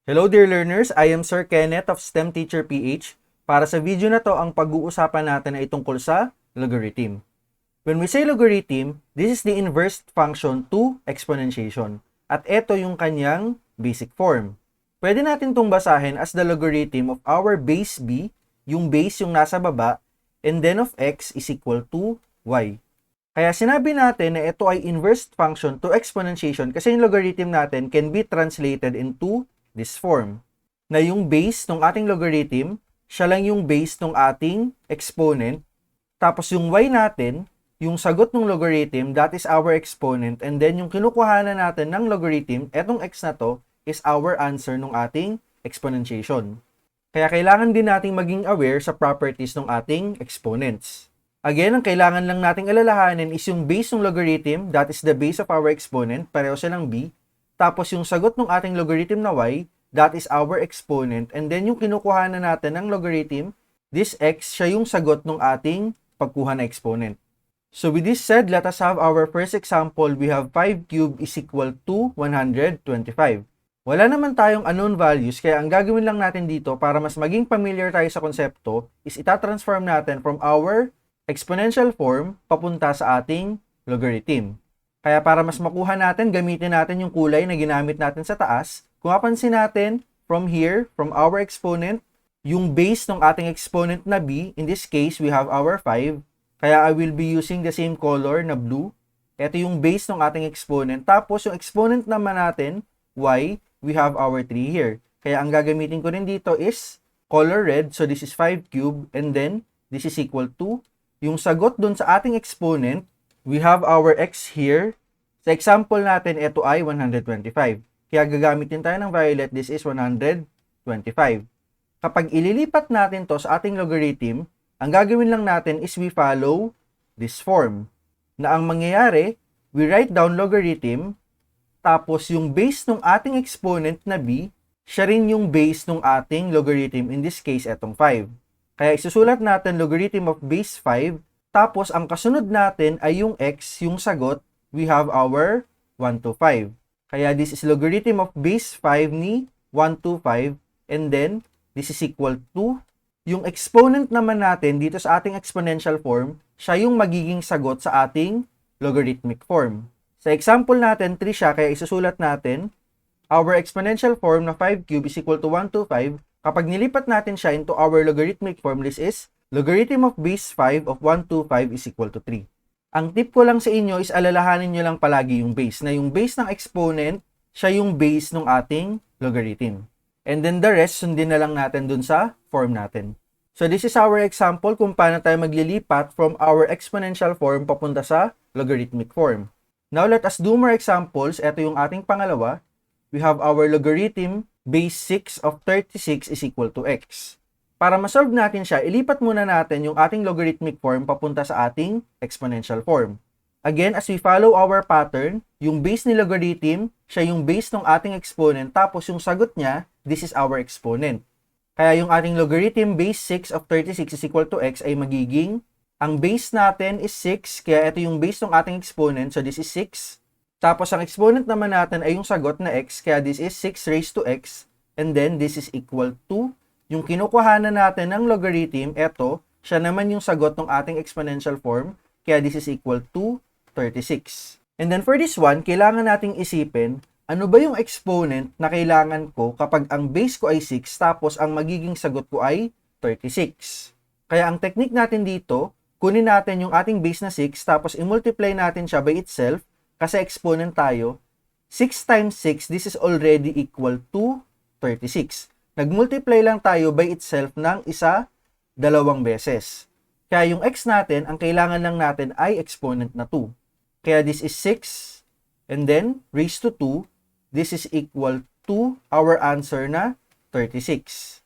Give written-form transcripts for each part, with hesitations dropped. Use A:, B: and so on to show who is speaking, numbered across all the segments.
A: Hello dear learners, I am Sir Kenneth of STEM Teacher PH. Para sa video na to, ang pag-uusapan natin ay tungkol sa logarithm. When we say logarithm, this is the inverse function to exponentiation. At ito yung kanyang basic form. Pwede natin itong basahin as the logarithm of our base b, yung base yung nasa baba, and then of x is equal to y. Kaya sinabi natin na ito ay inverse function to exponentiation kasi yung logarithm natin can be translated into this form. Na yung base ng ating logarithm, siya lang yung base ng ating exponent. Tapos yung y natin, yung sagot ng logarithm, that is our exponent. And then yung kinukuhanan natin ng logarithm, etong x na to, is our answer ng ating exponentiation. Kaya kailangan din nating maging aware sa properties ng ating exponents. Again, ang kailangan lang nating alalahanin is yung base ng logarithm, that is the base of our exponent, pareho silang b. Tapos yung sagot ng ating logarithm na y, that is our exponent. And then yung kinukuhanan natin ng logarithm, this x, siya yung sagot ng ating pagkuha na exponent. So with this said, let us have our first example. We have 5 cubed is equal to 125. Wala naman tayong unknown values, kaya ang gagawin lang natin dito para mas maging familiar tayo sa konsepto is itatransform natin from our exponential form papunta sa ating logarithm. Kaya para mas makuha natin, gamitin natin yung kulay na ginamit natin sa taas. Kung mapansin natin, from here, from our exponent, yung base ng ating exponent na b, in this case, we have our 5. Kaya I will be using the same color na blue. Ito yung base ng ating exponent. Tapos yung exponent naman natin, y, we have our 3 here. Kaya ang gagamitin ko rin dito is color red. So this is 5 cubed and then this is equal to, yung sagot dun sa ating exponent, we have our x here. Sa example natin, ito ay 125. Kaya gagamitin tayo ng violet, this is 125. Kapag ililipat natin to sa ating logarithm, ang gagawin lang natin is we follow this form. Na ang mangyayari, we write down logarithm, tapos yung base ng ating exponent na b, siya rin yung base ng ating logarithm, in this case, etong 5. Kaya isusulat natin logarithm of base 5, tapos ang kasunod natin ay yung x, yung sagot, we have our 125. Kaya this is logarithm of base 5 ni 125, and then this is equal to, yung exponent naman natin dito sa ating exponential form, siya yung magiging sagot sa ating logarithmic form. Sa example natin, 3 siya, kaya isusulat natin, our exponential form na 5 cubed is equal to 125. Kapag nilipat natin siya into our logarithmic form, this is logarithm of base 5 of 125 is equal to 3. Ang tip ko lang sa inyo is alalahanin nyo lang palagi yung base. Na yung base ng exponent, siya yung base ng ating logarithm. And then the rest, sundin na lang natin dun sa form natin. So this is our example kung paano tayo maglilipat from our exponential form papunta sa logarithmic form. Now let us do more examples. Ito yung ating pangalawa. We have our logarithm base 6 of 36 is equal to x. Para ma-solve natin siya, ilipat muna natin yung ating logarithmic form papunta sa ating exponential form. Again, as we follow our pattern, yung base ni logarithm, siya yung base ng ating exponent, tapos yung sagot niya, this is our exponent. Kaya yung ating logarithm base 6 of 36 is equal to x ay magiging, ang base natin is 6, kaya ito yung base ng ating exponent, so this is 6. Tapos ang exponent naman natin ay yung sagot na x, kaya this is 6 raised to x, and then this is equal to, yung kinukuhanan natin ng logarithm, eto, siya naman yung sagot ng ating exponential form, kaya this is equal to 36. And then for this one, kailangan nating isipin, ano ba yung exponent na kailangan ko kapag ang base ko ay 6, tapos ang magiging sagot ko ay 36. Kaya ang technique natin dito, kunin natin yung ating base na 6, tapos i-multiply natin siya by itself, kasi exponent tayo, 6 times 6, this is already equal to 36. Nag-multiply lang tayo by itself ng isa, 2 beses. Kaya yung x natin, ang kailangan lang natin ay exponent na 2. Kaya this is 6, and then raised to 2, this is equal to our answer na 36.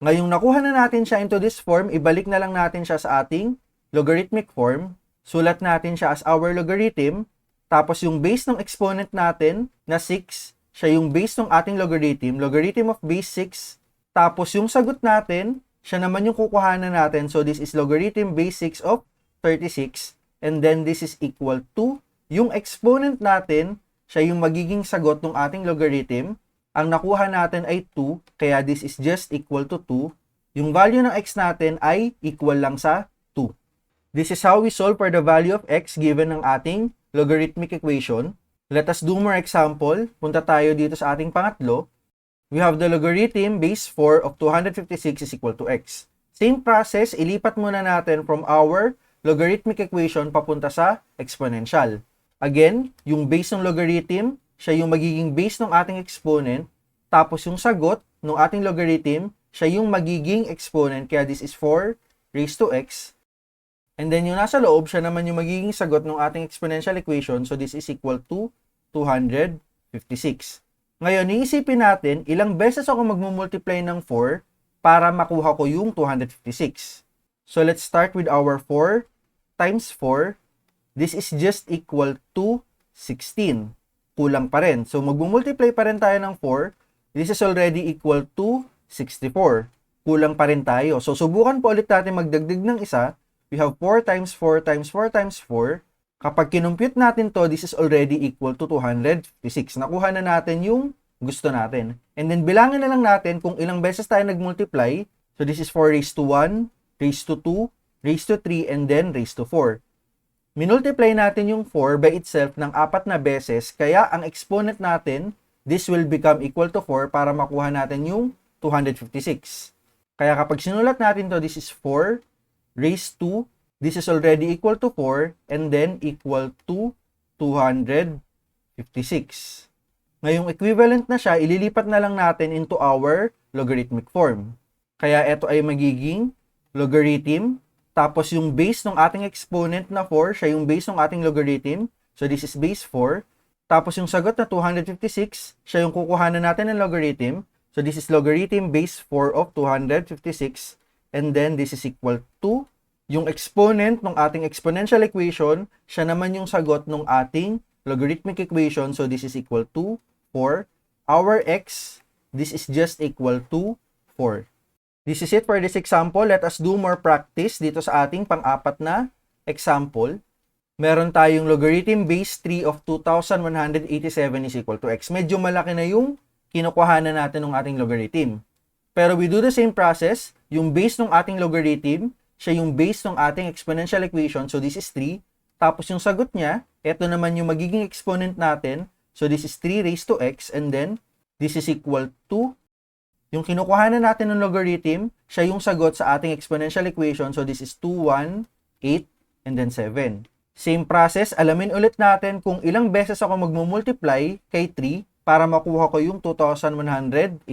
A: Ngayong nakuha na natin siya into this form, ibalik na lang natin siya sa ating logarithmic form. Sulat natin siya as our logarithm. Tapos yung base ng exponent natin na 6, siya yung base ng ating logarithm, logarithm of base 6. Tapos yung sagot natin, siya naman yung kukuhanan natin. So this is logarithm base 6 of 36. And then this is equal to, yung exponent natin, siya yung magiging sagot ng ating logarithm. Ang nakuha natin ay 2, kaya this is just equal to 2. Yung value ng x natin ay equal lang sa 2. This is how we solve for the value of x given ng ating logarithmic equation. Let us do more example. Punta tayo dito sa ating pangatlo. We have the logarithm base 4 of 256 is equal to x. Same process, ilipat muna natin from our logarithmic equation papunta sa exponential. Again, yung base ng logarithm, siya yung magiging base ng ating exponent, tapos yung sagot ng ating logarithm, siya yung magiging exponent, kaya this is 4 raised to x. And then yung nasa loob, siya naman yung magiging sagot ng ating exponential equation, so this is equal to 256. Ngayon, iisipin natin, ilang beses ako magmumultiply ng 4 para makuha ko yung 256. So let's start with our 4 times 4. This is just equal to 16. Kulang pa rin. So magmumultiply pa rin tayo ng 4. This is already equal to 64. Kulang pa rin tayo. So subukan po ulit natin magdagdag ng isa. We have 4 times 4 times 4 times 4. Kapag kinumpute natin to, this is already equal to 256. Nakuha na natin yung gusto natin. And then bilangin na lang natin kung ilang beses tayo nagmultiply. So this is 4 raised to 1, raised to 2, raised to 3, and then raised to 4. Minultiply natin yung 4 by itself ng 4 na beses, kaya ang exponent natin, this will become equal to 4 para makuha natin yung 256. Kaya kapag sinulat natin to, this is 4 raised to, this is already equal to 4, and then equal to 256. Ngayong equivalent na siya, ililipat na lang natin into our logarithmic form. Kaya ito ay magiging logarithm, tapos yung base ng ating exponent na 4, siya yung base ng ating logarithm. So this is base 4. Tapos yung sagot na 256, siya yung kukuhanan natin ng logarithm. So this is logarithm base 4 of 256. And then this is equal to yung exponent ng ating exponential equation, siya naman yung sagot ng ating logarithmic equation. So this is equal to 4. Our x, this is just equal to 4. This is it for this example. Let us do more practice dito sa ating pang-apat na example. Meron tayong logarithm base 3 of 2,187 is equal to x. Medyo malaki na yung kinukuhanan natin ng ating logarithm. Pero we do the same process. Yung base ng ating logarithm, siya yung base ng ating exponential equation. So this is 3. Tapos yung sagot niya, ito naman yung magiging exponent natin. So this is 3 raised to x. And then this is equal to, yung kinukuhanan natin ng logarithm, siya yung sagot sa ating exponential equation. So this is 2, 1, 8, and then 7. Same process, alamin ulit natin kung ilang beses ako magmumultiply kay 3 para makuha ko yung 2,187.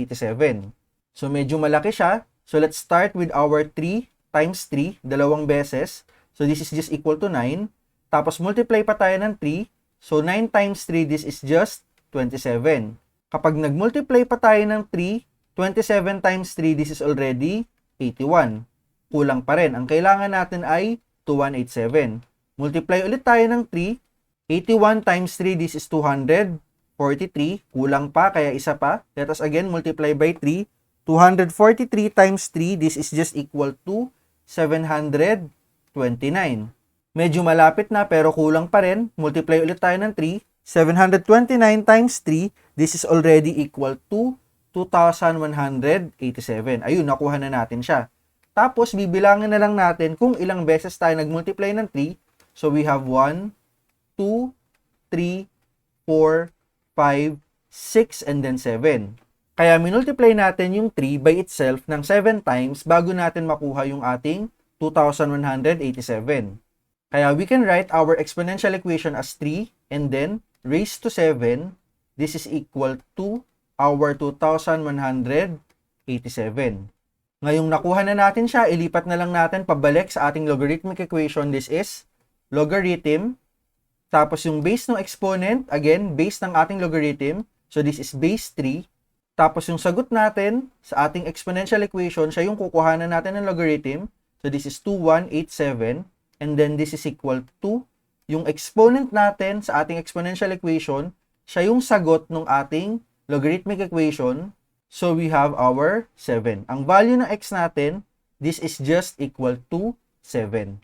A: So medyo malaki siya. So let's start with our 3 times 3, dalawang beses. So this is just equal to 9. Tapos multiply pa tayo ng 3. So 9 times 3, this is just 27. Kapag nagmultiply pa tayo ng 3, 27 times 3, this is already 81. Kulang pa rin. Ang kailangan natin ay 2187. Multiply ulit tayo ng 3. 81 times 3, this is 243. Kulang pa, kaya isa pa. Let us again multiply by 3. 243 times 3, this is just equal to 729. Medyo malapit na pero kulang pa rin. Multiply ulit tayo ng 3. 729 times 3, this is already equal to 2,187. Ayun, nakuha na natin siya. Tapos, bibilangin na lang natin kung ilang beses tayo nagmultiply ng 3. So, we have 1, 2, 3, 4, 5, 6, and then 7. Kaya minultiply natin yung 3 by itself ng 7 times bago natin makuha yung ating 2,187. Kaya we can write our exponential equation as 3 and then raised to 7. This is equal to our 2,187. Ngayong nakuha na natin siya, ilipat na lang natin pabalik sa ating logarithmic equation. This is logarithm. Tapos yung base ng exponent, again, base ng ating logarithm. So this is base 3. Tapos yung sagot natin sa ating exponential equation, siya yung kukuhanan natin ng logarithm. So this is 2187. And then this is equal to, yung exponent natin sa ating exponential equation, siya yung sagot ng ating logarithmic equation. So we have our 7. Ang value ng x natin, this is just equal to 7.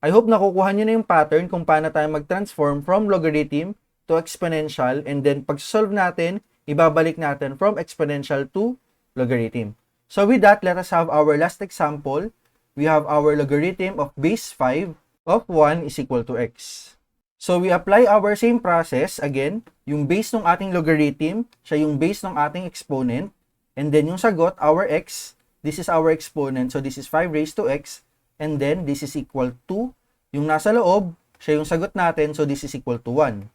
A: I hope nakukuha nyo na yung pattern kung paano tayo mag-transform from logarithm to exponential. And then pag-solve natin, ibabalik natin from exponential to logarithm. So with that, let us have our last example. We have our logarithm of base 5 of 1 is equal to x. So we apply our same process. Again, yung base ng ating logarithm, siya yung base ng ating exponent. And then yung sagot, our x, this is our exponent. So this is 5 raised to x. And then this is equal to, yung nasa loob, siya yung sagot natin. So this is equal to 1.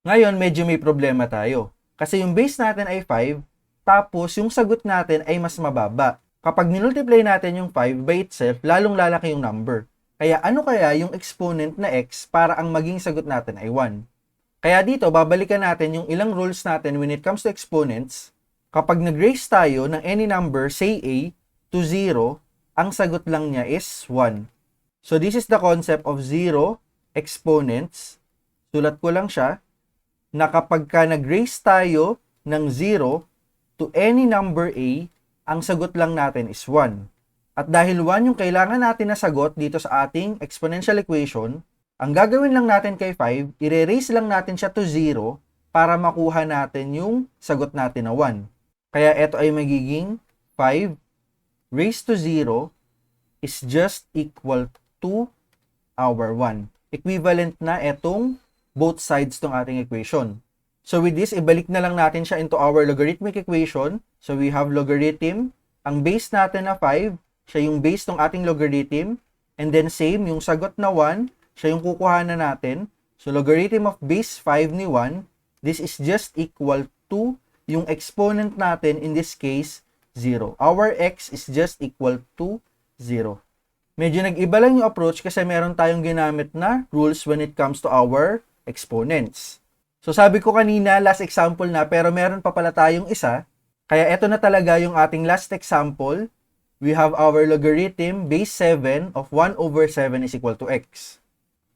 A: Ngayon, medyo may problema tayo. Kasi yung base natin ay 5, tapos yung sagot natin ay mas mababa. Kapag minultiply natin yung 5 by itself, lalong lalaki yung number. Kaya ano kaya yung exponent na x para ang maging sagot natin ay 1? Kaya dito, babalikan natin yung ilang rules natin when it comes to exponents. Kapag nag-raise tayo ng any number, say a, to 0, ang sagot lang niya is 1. So this is the concept of zero exponents. Sulat ko lang siya, na kapag ka nag-raise tayo ng 0 to any number a, ang sagot lang natin is 1. At dahil 1 yung kailangan natin na sagot dito sa ating exponential equation, ang gagawin lang natin kay 5, i-raise lang natin siya to 0 para makuha natin yung sagot natin na 1. Kaya ito ay magiging 5 raised to 0 is just equal to our 1. Equivalent na itong both sides ng ating equation. So with this, ibalik na lang natin siya into our logarithmic equation. So we have logarithm. Ang base natin na 5, siya yung base ng ating logarithm. And then same, yung sagot na 1, siya yung kukuha na natin. So logarithm of base 5 ni 1, this is just equal to yung exponent natin, in this case, 0. Our x is just equal to 0. Medyo nag-iba lang yung approach kasi meron tayong ginamit na rules when it comes to our exponents. So sabi ko kanina, last example na, pero meron pa pala tayong isa. Kaya ito na talaga yung ating last example. We have our logarithm base 7 of 1 over 7 is equal to x.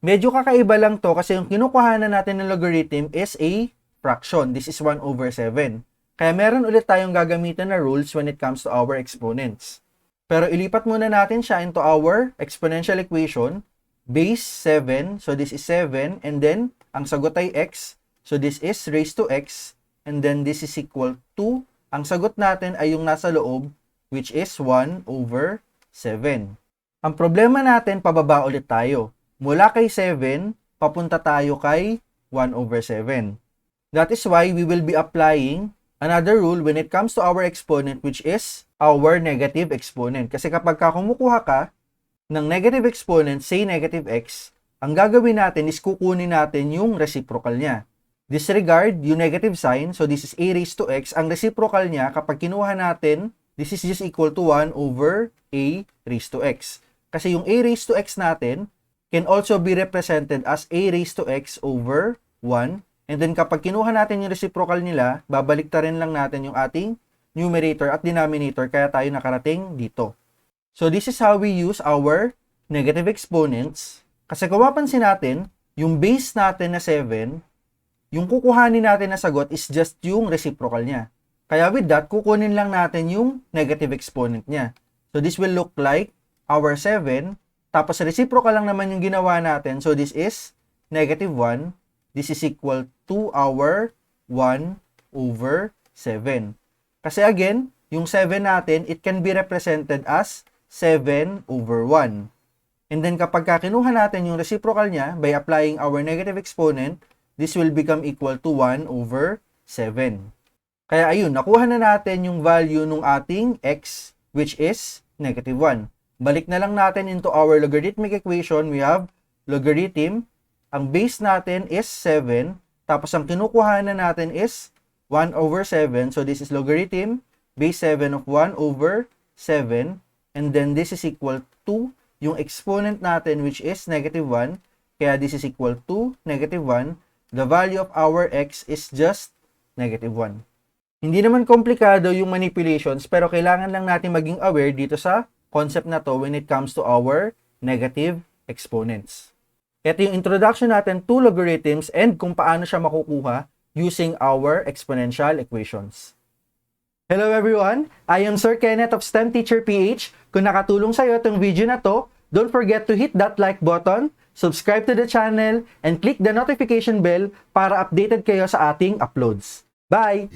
A: Medyo kakaiba lang to kasi yung kinukuhanan natin ng logarithm is a fraction. This is 1 over 7. Kaya meron ulit tayong gagamitan na rules when it comes to our exponents. Pero ilipat muna natin siya into our exponential equation. Base 7, so this is 7, and then ang sagot ay x. So this is raised to x, and then this is equal to, ang sagot natin ay yung nasa loob, which is 1 over 7. Ang problema natin, pababa ulit tayo. Mula kay 7, papunta tayo kay 1 over 7. That is why we will be applying another rule when it comes to our exponent, which is our negative exponent. Kasi kapag kumukuha ka ng negative exponent, say negative x, ang gagawin natin is kukunin natin yung reciprocal niya. Disregard yung negative sign, so this is a raised to x. Ang reciprocal niya, kapag kinuha natin, this is just equal to 1 over a raised to x. Kasi yung a raised to x natin can also be represented as a raised to x over 1. And then kapag kinuha natin yung reciprocal nila, babaliktarin lang natin yung ating numerator at denominator, kaya tayo nakarating dito. So this is how we use our negative exponents. Kasi kung mapansin natin, yung base natin na 7, yung kukuhanin natin na sagot is just yung reciprocal niya. Kaya with that, kukunin lang natin yung negative exponent niya. So this will look like our 7, tapos reciprocal lang naman yung ginawa natin. So this is negative 1. This is equal to our 1 over 7. Kasi again, yung 7 natin, it can be represented as 7 over 1. And then kapag kinuha natin yung reciprocal niya by applying our negative exponent, this will become equal to 1 over 7. Kaya ayun, nakuha na natin yung value ng ating x, which is negative 1. Balik na lang natin into our logarithmic equation. We have logarithm. Ang base natin is 7. Tapos ang kinukuha na natin is 1 over 7. So this is logarithm base 7 of 1 over 7. And then this is equal to yung exponent natin, which is negative 1. Kaya this is equal to negative 1. The value of our x is just negative 1. Hindi naman komplikado yung manipulations, pero kailangan lang natin maging aware dito sa concept na to when it comes to our negative exponents. Ito yung introduction natin to logarithms and kung paano siya makukuha using our exponential equations. Hello everyone! I am Sir Kenneth of STEM Teacher PH. Kung nakatulong sa'yo itong video na to, don't forget to hit that like button, subscribe to the channel, and click the notification bell para updated kayo sa ating uploads. Bye!